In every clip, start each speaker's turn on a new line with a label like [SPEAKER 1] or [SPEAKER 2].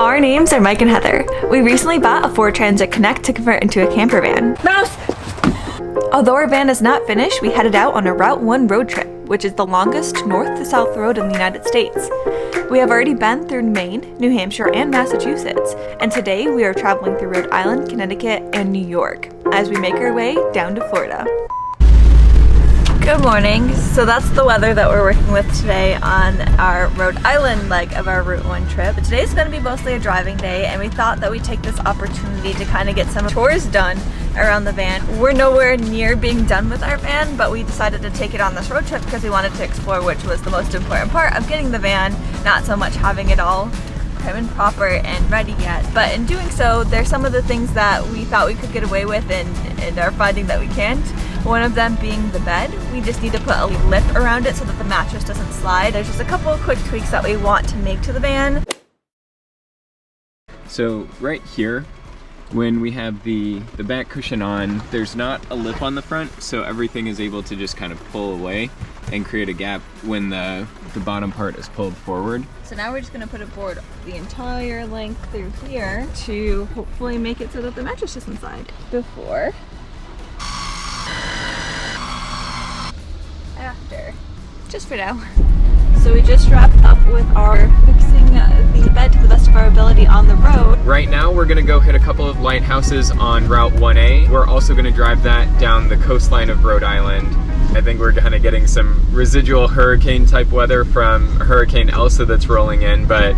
[SPEAKER 1] Our names are Mike and Heather. We recently bought a Ford Transit Connect to convert into a camper van. Mouse! Although our van is not finished, we headed out on a Route 1 road trip, which is the longest north to south road in the United States. We have already been through Maine, New Hampshire, and Massachusetts, and today we are traveling through Rhode Island, Connecticut, and New York as we make our way down to Florida. Good morning. So that's the weather that we're working with today on our Rhode Island leg of our Route 1 trip. But today's going to be mostly a driving day, and we thought that we'd take this opportunity to kind of get some chores done around the van. We're nowhere near being done with our van, but we decided to take it on this road trip because we wanted to explore, which was the most important part of getting the van, not so much having it all prim and proper and ready yet. But in doing so, there's some of the things that we thought we could get away with and are finding that we can't. One of them being the bed. We just need to put a lip around it so that the mattress doesn't slide. There's just a couple of quick tweaks that we want to make to the van.
[SPEAKER 2] So right here, when we have the back cushion on, there's not a lip on the front, so everything is able to just kind of pull away and create a gap when the bottom part is pulled forward.
[SPEAKER 1] So now we're just gonna put a board the entire length through here to hopefully make it so that the mattress doesn't slide. Before. After. Just for now. So we just wrapped up with our fixing the bed to the best of our ability on the road.
[SPEAKER 2] Right now we're gonna go hit a couple of lighthouses on Route 1A. We're also gonna drive that down the coastline of Rhode Island. I think we're kind of getting some residual hurricane type weather from Hurricane Elsa that's rolling in, but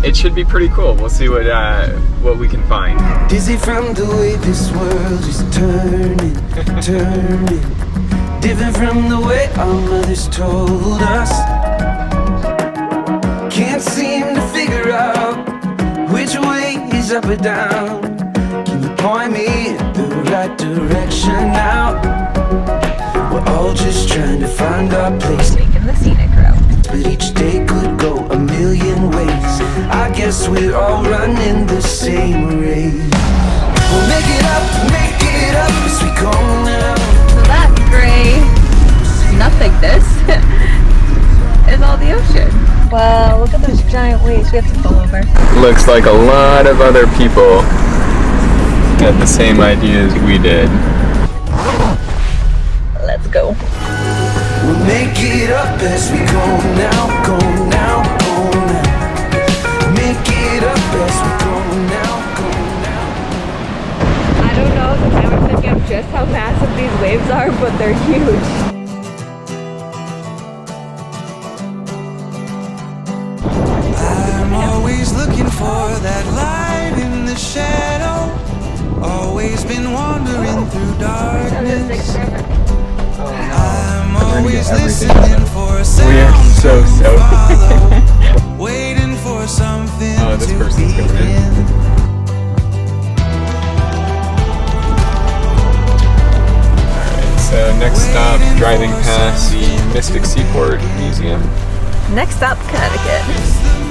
[SPEAKER 2] it should be pretty cool. We'll see what we can find.
[SPEAKER 3] Dizzy from the way this world is turning. Different from the way our mothers told us. Can't seem to figure out which way is up or down. Can you point me in the right direction now? We're all just trying to find our place,
[SPEAKER 1] Taking the scenic route.
[SPEAKER 3] but each day could go a million ways. I guess we're all running the same race. We'll make it up as we go now.
[SPEAKER 1] So that gray nothingness is all the ocean. Wow, look at those giant waves. We have to pull over.
[SPEAKER 2] Looks like a lot of other people had the same idea as we did.
[SPEAKER 1] Let's go.
[SPEAKER 3] We'll make it up as we go now, go now, go now. Make it up as we go now, go now.
[SPEAKER 1] I don't know if the camera's picking up just how massive these waves are, but they're huge.
[SPEAKER 4] I'm always looking for that light in the shadow. Always been wandering through darkness. I'm always listening for a sound.
[SPEAKER 2] We are so
[SPEAKER 4] follow, waiting for something
[SPEAKER 2] this
[SPEAKER 4] to
[SPEAKER 2] person's coming in.
[SPEAKER 4] begin.
[SPEAKER 2] So next stop, driving past the Mystic Seaport Museum.
[SPEAKER 1] Next up, Connecticut.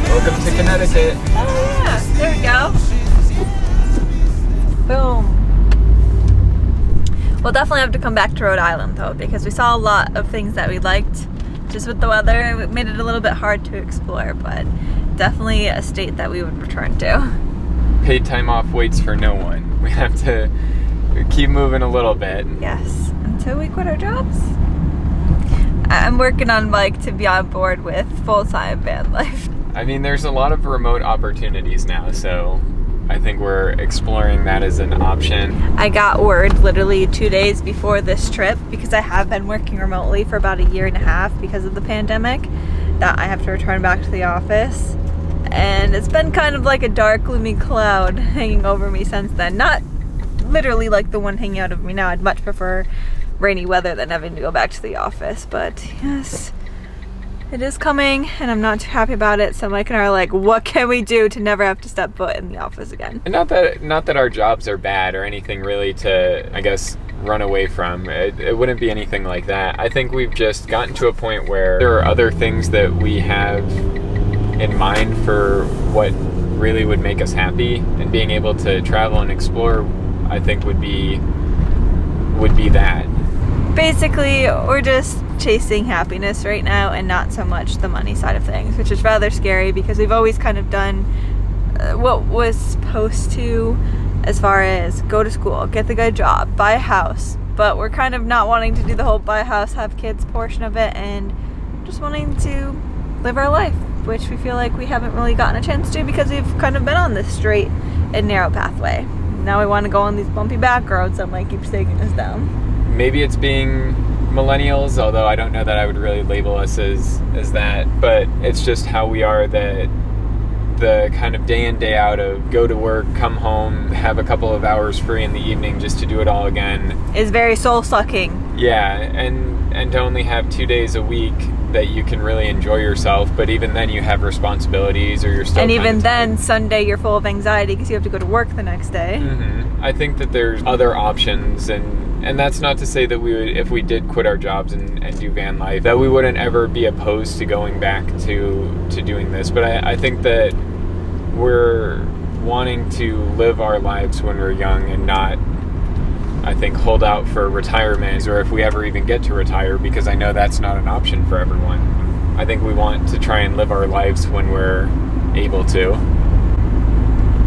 [SPEAKER 2] Welcome to Connecticut.
[SPEAKER 1] Oh yeah, there we go. Boom. We'll definitely have to come back to Rhode Island though, because we saw a lot of things that we liked. Just with the weather, it made it a little bit hard to explore, but definitely a state that we would return to.
[SPEAKER 2] Paid time off waits for no one. We have to keep moving a little bit.
[SPEAKER 1] Yes, until we quit our jobs. I'm working on Mike to be on board with full-time van life.
[SPEAKER 2] I mean, there's a lot of remote opportunities now, so I think we're exploring that as an option.
[SPEAKER 1] I got word literally 2 days before this trip, because I have been working remotely for about a year and a half because of the pandemic, that I have to return back to the office. And it's been kind of like a dark, gloomy cloud hanging over me since then. Not literally like the one hanging out of me now. I'd much prefer rainy weather than having to go back to the office, but yes, it is coming and I'm not too happy about it. So Mike and I are like, what can we do to never have to step foot in the office again?
[SPEAKER 2] And not that our jobs are bad or anything really to, I guess, run away from. It wouldn't be anything like that. I think we've just gotten to a point where there are other things that we have in mind for what really would make us happy, and being able to travel and explore, I think would be that.
[SPEAKER 1] Basically, we're just chasing happiness right now and not so much the money side of things, which is rather scary because we've always kind of done what was supposed to, as far as go to school, get the good job, buy a house. But we're kind of not wanting to do the whole buy a house, have kids portion of it, and just wanting to live our life, which we feel like we haven't really gotten a chance to because we've kind of been on this straight and narrow pathway. Now we want to go on these bumpy back roads that might keep taking us down.
[SPEAKER 2] Maybe it's being millennials, although I don't know that I would really label us as that, but it's just how we are, that the kind of day in, day out of go to work, come home, have a couple of hours free in the evening just to do it all again
[SPEAKER 1] is very soul-sucking.
[SPEAKER 2] Yeah, and to only have 2 days a week that you can really enjoy yourself, but even then you have responsibilities, or you're still
[SPEAKER 1] and even then Sunday you're full of anxiety because you have to go to work the next day.
[SPEAKER 2] I think that there's other options, and that's not to say that we would, if we did quit our jobs and do van life, that we wouldn't ever be opposed to going back to doing this. But I think that we're wanting to live our lives when we're young and not, I think, hold out for retirement, or if we ever even get to retire, because I know that's not an option for everyone. I think we want to try and live our lives when we're able to.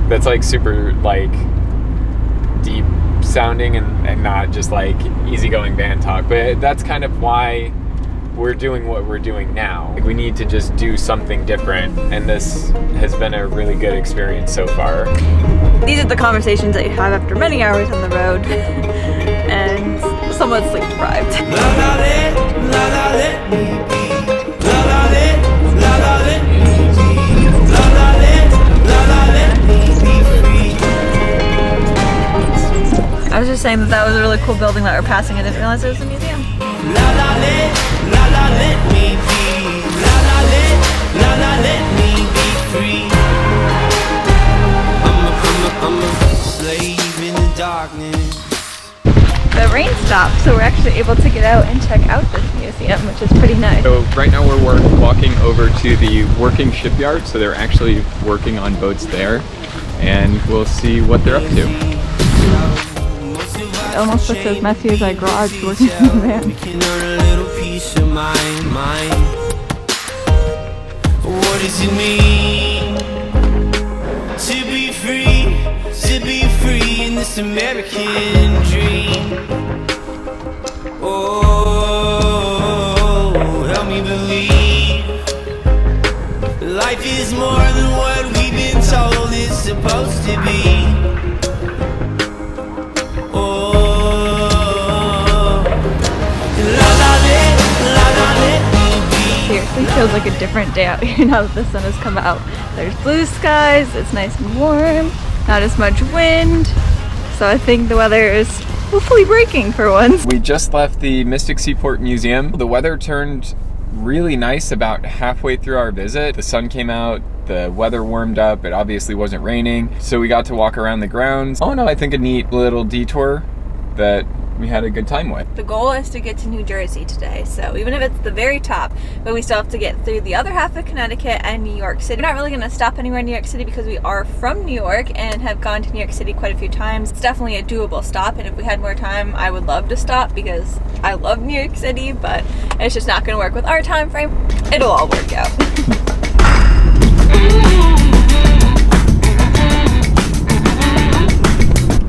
[SPEAKER 2] That's like super like deep sounding and not just like easygoing van talk, but that's kind of why we're doing what we're doing now. Like, we need to just do something different, and this has been a really good experience so far.
[SPEAKER 1] These are the conversations that you have after many hours on the road and somewhat sleep deprived. I was just saying that was a really cool building that we're passing. I didn't realize it was a museum.
[SPEAKER 4] Let me be. Let me be free. I'm a slave in the darkness.
[SPEAKER 1] The rain stopped, so we're actually able to get out and check out this museum, which is pretty nice.
[SPEAKER 2] So right now we're walking over to the working shipyard, so they're actually working on boats there, and we'll see what they're up to.
[SPEAKER 1] It almost looks as messy as my garage working in the van.
[SPEAKER 4] We can earn a little piece of mind. What does it mean to be free? To be free in this American dream. Oh, help me believe life is more than what we've been told it's supposed to be.
[SPEAKER 1] Seriously feels like a different day out here now that the sun has come out. There's blue skies, it's nice and warm, not as much wind, so I think the weather is hopefully breaking for once.
[SPEAKER 2] We just left the Mystic Seaport Museum. The weather turned really nice about halfway through our visit. The sun came out, the weather warmed up, it obviously wasn't raining, so we got to walk around the grounds. Oh no, I think a neat little detour that we had a good time with.
[SPEAKER 1] The goal is to get to New Jersey today, so even if it's the very top, but we still have to get through the other half of Connecticut and New York City. We're not really going to stop anywhere in New York City because we are from New York and have gone to New York City quite a few times. It's definitely a doable stop, and if we had more time, I would love to stop because I love New York City, but it's just not going to work with our time frame. It'll all work out.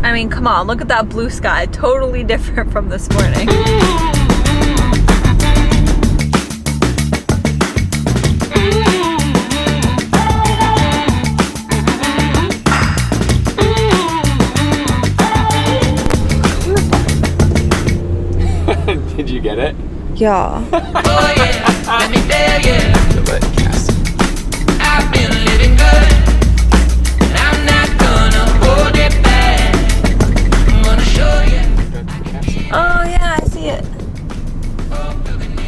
[SPEAKER 1] I mean, come on, look at that blue sky. Totally different from this morning.
[SPEAKER 2] Did you get it?
[SPEAKER 1] Yeah.
[SPEAKER 4] Oh yeah, let me tell you,
[SPEAKER 2] Gillette Castle.
[SPEAKER 4] I've been living good, and I'm not gonna hold it back. I'm gonna show you.
[SPEAKER 1] Oh yeah, I see it.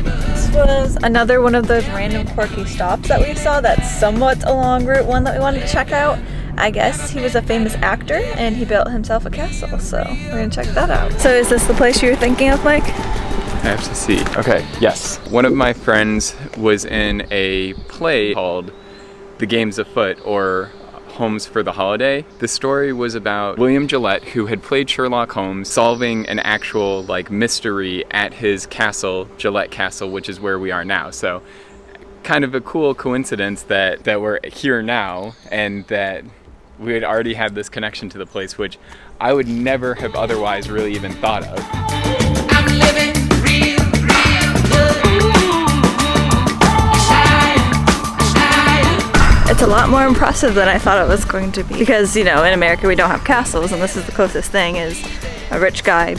[SPEAKER 1] This was another one of those random quirky stops that we saw that's somewhat along Route 1 that we wanted to check out. I guess he was a famous actor and he built himself a castle, so we're gonna check that out. So is this the place you were thinking of, Mike?
[SPEAKER 2] I have to see. Okay, yes. One of my friends was in a play called The Games Afoot, or Homes for the Holiday. The story was about William Gillette, who had played Sherlock Holmes, solving an actual like mystery at his castle, Gillette Castle, which is where we are now. So kind of a cool coincidence that we're here now and that we had already had this connection to the place, which I would never have otherwise really even thought of.
[SPEAKER 3] I'm living real, real good.
[SPEAKER 1] It's a lot more impressive than I thought it was going to be. Because, you know, in America we don't have castles, and this is the closest thing is a rich guy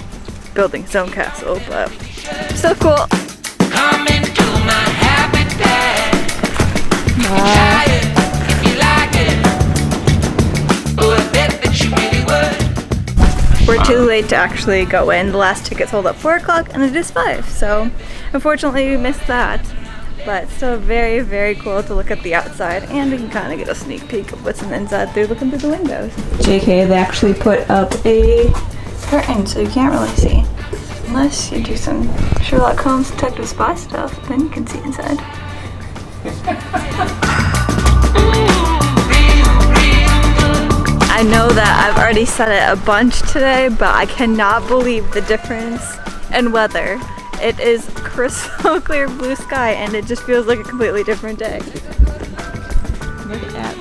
[SPEAKER 1] building his own castle, but so cool.
[SPEAKER 3] Come into my habitat. Try it if you like it. Oh, I bet that you really would.
[SPEAKER 1] We're too late to actually go in. The last ticket sold at 4 o'clock and it is 5, so unfortunately we missed that. But still very, very cool to look at the outside, and we can kind of get a sneak peek of what's inside through looking through the windows. JK, they actually put up a curtain so you can't really see. Unless you do some Sherlock Holmes detective spy stuff, then you can see inside. I know that I've already said it a bunch today, but I cannot believe the difference in weather. It is crystal clear blue sky and it just feels like a completely different day. Look at that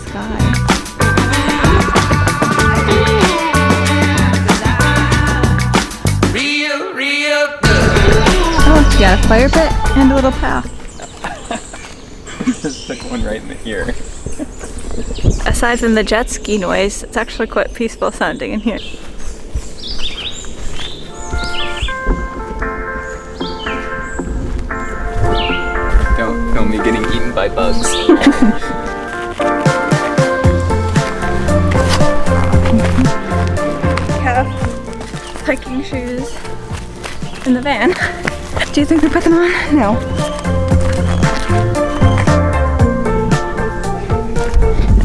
[SPEAKER 1] sky.
[SPEAKER 3] Real, real good.
[SPEAKER 1] Oh, you got a fire pit and a little path.
[SPEAKER 2] Just took one right in the ear.
[SPEAKER 1] Aside from the jet ski noise, it's actually quite peaceful sounding in here.
[SPEAKER 2] Don't film me getting eaten by bugs.
[SPEAKER 1] Have hiking shoes in the van. Do you think they put them on? No.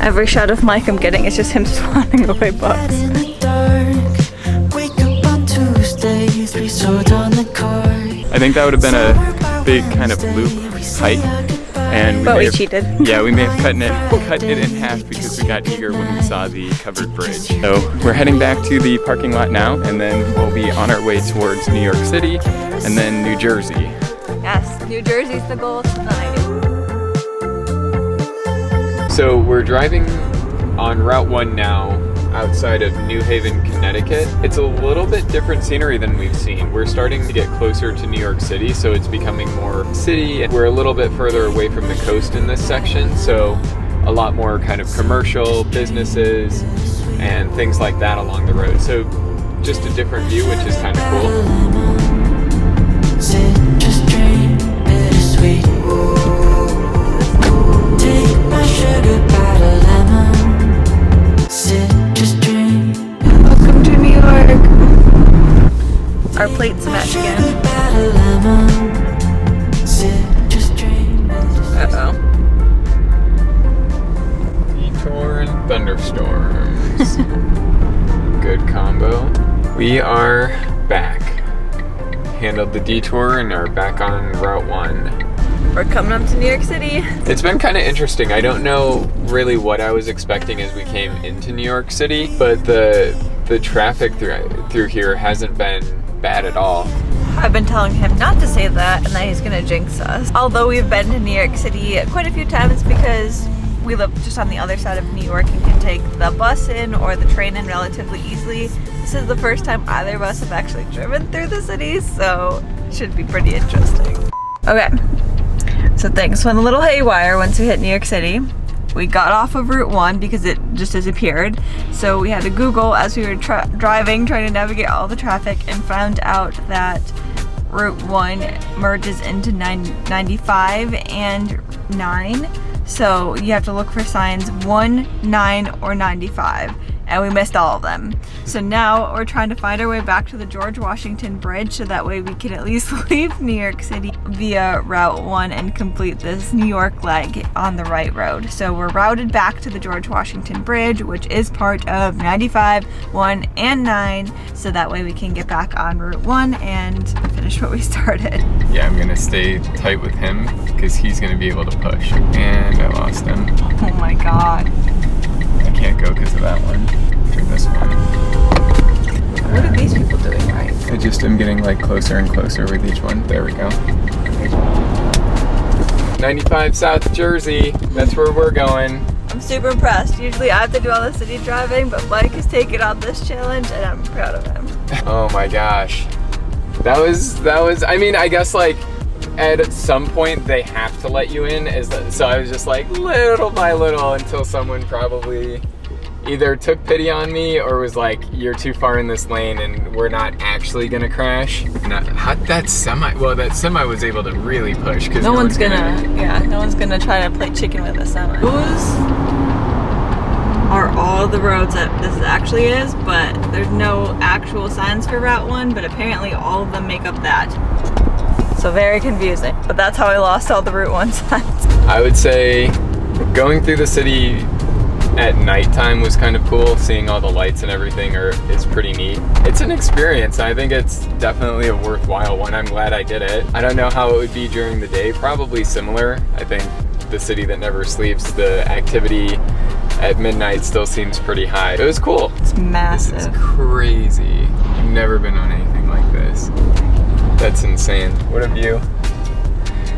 [SPEAKER 1] Every shot of Mike I'm getting is just him swatting away bugs.
[SPEAKER 5] In the dark, wake up on Tuesday, 3 swords on the card.
[SPEAKER 2] I think that would have been a big kind of loop hike, and
[SPEAKER 1] But
[SPEAKER 2] may
[SPEAKER 1] we
[SPEAKER 2] have-
[SPEAKER 1] cheated.
[SPEAKER 2] Yeah, we may have cut it in half because we got eager when we saw the covered bridge. So we're heading back to the parking lot now, and then we'll be on our way towards New York City and then New Jersey.
[SPEAKER 1] Yes, New Jersey's the goal tonight.
[SPEAKER 2] So we're driving on Route 1 now, outside of New Haven, Connecticut. It's a little bit different scenery than we've seen. We're starting to get closer to New York City, so it's becoming more city. We're a little bit further away from the coast in this section, so a lot more kind of commercial businesses and things like that along the road. So just a different view, which is kind of cool.
[SPEAKER 5] Sit, just drink, bittersweet. Take my sugar by the lemon. Sit, just drink.
[SPEAKER 1] Welcome to New York. Our plates match
[SPEAKER 5] Sugar
[SPEAKER 1] again.
[SPEAKER 5] by the lemon. Sit, just drink.
[SPEAKER 1] Uh-oh.
[SPEAKER 2] Detour and thunderstorms. Good combo. We are back. Handled the detour and are back on Route 1.
[SPEAKER 1] We're coming up to New York City.
[SPEAKER 2] It's been kind of interesting. I don't know really what I was expecting as we came into New York City, but the traffic through here hasn't been bad at all.
[SPEAKER 1] I've been telling him not to say that and that he's gonna jinx us. Although we've been to New York City quite a few times because we live just on the other side of New York and can take the bus in or the train in relatively easily. This is the first time either of us have actually driven through the city, so it should be pretty interesting. Okay, so things went a little haywire once we hit New York City. We got off of Route 1 because it just disappeared. So we had to Google as we were driving, trying to navigate all the traffic, and found out that Route 1 merges into 95 and 9. So you have to look for signs 1, 9, or 95. And we missed all of them. So now we're trying to find our way back to the George Washington Bridge so that way we can at least leave New York City via Route 1 and complete this New York leg on the right road. So we're routed back to the George Washington Bridge, which is part of 95, 1, and 9, so that way we can get back on Route 1 and finish what we started.
[SPEAKER 2] Yeah, I'm gonna stay tight with him because he's gonna be able to push. And I lost him.
[SPEAKER 1] Oh my god.
[SPEAKER 2] I can't go because of that one. Or this one.
[SPEAKER 1] What are these people doing right?
[SPEAKER 2] I just am getting like closer and closer with each one. There we go. 95 South Jersey. That's where we're going.
[SPEAKER 1] I'm super impressed. Usually I have to do all the city driving, but Mike has taken on this challenge and I'm proud of him.
[SPEAKER 2] Oh my gosh. That was, I mean, I guess like at some point they have to let you in, so I was just like little by little until someone probably either took pity on me or was like, you're too far in this lane and we're not actually gonna crash. That semi was able to really push because
[SPEAKER 1] no one's gonna try to play chicken with a semi. Those are all the roads that this actually is, but there's no actual signs for Route 1, but apparently all of them make up that. So very confusing, but that's how I lost all the Route 1 signs.
[SPEAKER 2] I would say going through the city at nighttime was kind of cool. Seeing all the lights and everything is pretty neat. It's an experience. I think it's definitely a worthwhile one. I'm glad I did it. I don't know how it would be during the day. Probably similar. I think the city that never sleeps, the activity at midnight still seems pretty high. It was cool.
[SPEAKER 1] It's massive.
[SPEAKER 2] This is crazy. I've never been on anything like this. That's insane. What a view.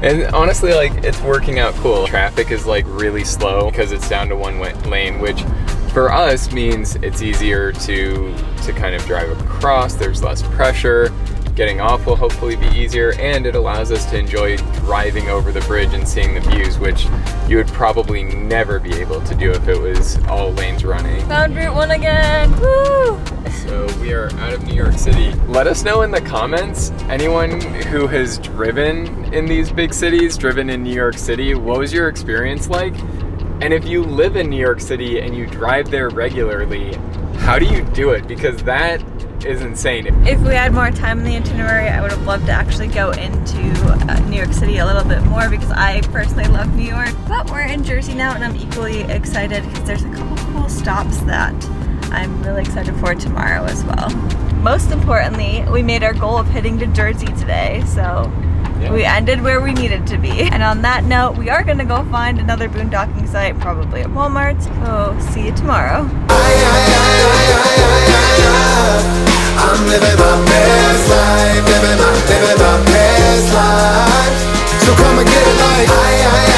[SPEAKER 2] And honestly, like, it's working out cool. Traffic is like really slow because it's down to one lane, which for us means it's easier to kind of drive across. There's less pressure. Getting off will hopefully be easier, and it allows us to enjoy driving over the bridge and seeing the views, which you would probably never be able to do if it was all lanes running.
[SPEAKER 1] Found Route 1 again, woo!
[SPEAKER 2] So we are out of New York City. Let us know in the comments, anyone who has driven in these big cities, driven in New York City, what was your experience like? And if you live in New York City and you drive there regularly, how do you do it? Because that is insane.
[SPEAKER 1] If we had more time in the itinerary, I would have loved to actually go into New York City a little bit more because I personally love New York. But we're in Jersey now and I'm equally excited because there's a couple cool stops that I'm really excited for tomorrow as well. Most importantly, we made our goal of hitting to Jersey today, so we ended where we needed to be. And on that note, we are gonna go find another boondocking site, probably at Walmart. So see you tomorrow.
[SPEAKER 3] I'm living my best life, living my best life. So come and get it like